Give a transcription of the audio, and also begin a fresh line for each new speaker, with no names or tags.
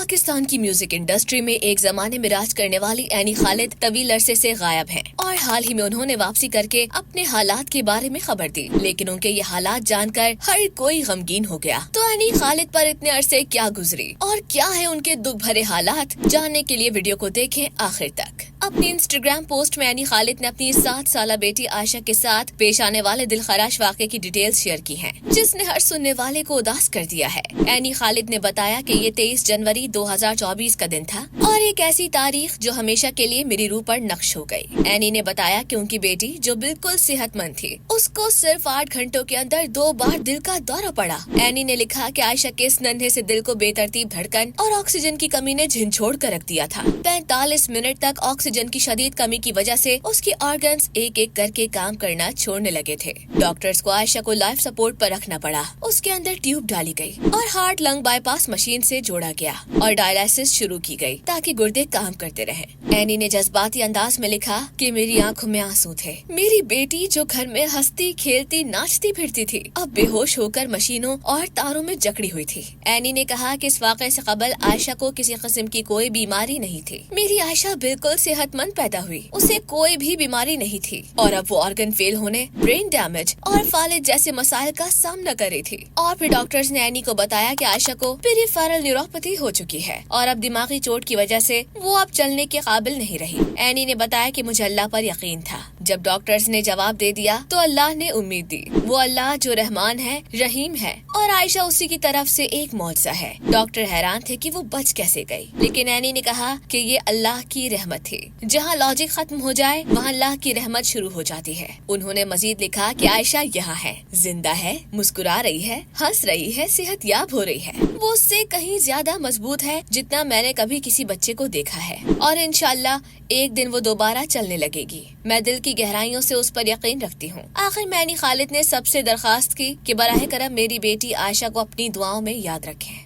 पाकिस्तान की music industry में एक जमाने में राज करने वाली एनी खालिद तवील अरसे से गायब हैं और हाल ही में उन्होंने वापसी करके अपने हालात के बारे में खबर दी, लेकिन उनके ये हालात जानकर हर कोई गमगीन हो गया। तो एनी खालिद पर इतने अरसे क्या गुजरी और क्या है उनके दुख भरे हालात, जानने के लिए वीडियो को देखें आखिर तक। अपनी इंस्टाग्राम पोस्ट में एनी खालिद ने अपनी 7 साल बेटी आयशा के साथ पेश आने वाले दिलखराश वाक़े की डिटेल्स शेयर की हैं, जिसने हर सुनने वाले को उदास कर दिया है। एनी खालिद ने बताया कि ये 23 जनवरी 2024 का दिन था और एक ऐसी तारीख जो हमेशा के लिए मेरी रूह पर नक्श हो गई। एनी ने बताया कि उनकी बेटी जो बिल्कुल सेहतमंद थी, उसको सिर्फ 8 घंटों के अंदर 2 बार दिल का दौरा पड़ा। एनी ने लिखा कि आयशा के इस नन्हे से दिल को बेतरतीब धड़कन और ऑक्सीजन की कमी ने झिंझोड़ कर रख दिया था। 45 मिनट तक ऑक्सीजन की शदीद कमी की वजह से उसकी ऑर्गन्स एक एक करके काम करना छोड़ने लगे थे। डॉक्टर्स को आयशा को लाइफ सपोर्ट पर रखना पड़ा। उसके अंदर ट्यूब डाली गई और हार्ट लंग बाईपास मशीन से जोड़ा गया और डायलिसिस शुरू की गई ताकि गुर्दे काम करते रहे। एनी ने जज्बाती अंदाज में लिखा कि मेरी आंखों में आंसू थे। मेरी बेटी जो घर में हंसती खेलती नाचती फिरती थी, अब बेहोश होकर मशीनों और तारों में जकड़ी हुई थी। एनी ने कहा कि इस वाक़े से कबल आयशा को किसी किस्म की कोई बीमारी नहीं थी। मेरी आयशा बिल्कुल सेहतमंद पैदा हुई, उसे कोई भी बीमारी नहीं थी और अब वो ऑर्गन फेल होने, ब्रेन डैमेज और फालिज जैसे मसाइल का सामना कर रही थी। और फिर डॉक्टर्स ने एनी को बताया कि आयशा को पेरिफेरल न्यूरोपैथी हो चुकी है और अब दिमागी चोट की वजह से वो अब चलने के काबिल नहीं रही। एनी ने बताया कि मुझे अल्लाह पर यकीन था। जब डॉक्टर्स ने जवाब दे दिया तो अल्लाह ने उम्मीद दी। वो अल्लाह जो रहमान है, रहीम है और आयशा उसी की तरफ से एक मौजज़ा है। डॉक्टर हैरान थे कि वो बच कैसे गई, लेकिन एनी ने कहा कि ये अल्लाह की रहमत थी। जहाँ लॉजिक खत्म हो जाए वहाँ अल्लाह की रहमत शुरू हो जाती है। उन्होंने मजीद लिखा कि आयशा यहाँ है, जिंदा है, मुस्कुरा रही है, हंस रही है, सेहत याब हो रही है। वो उससे कहीं ज्यादा मजबूत है जितना मैंने कभी किसी बच्चे को देखा है और इंशाल्लाह एक दिन वो दोबारा चलने लगेगी। मैं दिल की गहराइयों से उस पर यकीन रखती हूँ। आखिर में एनी खालिद ने सबसे दरखास्त की कि बराह करम मेरी बेटी आयशा को अपनी दुआओं में याद रखें।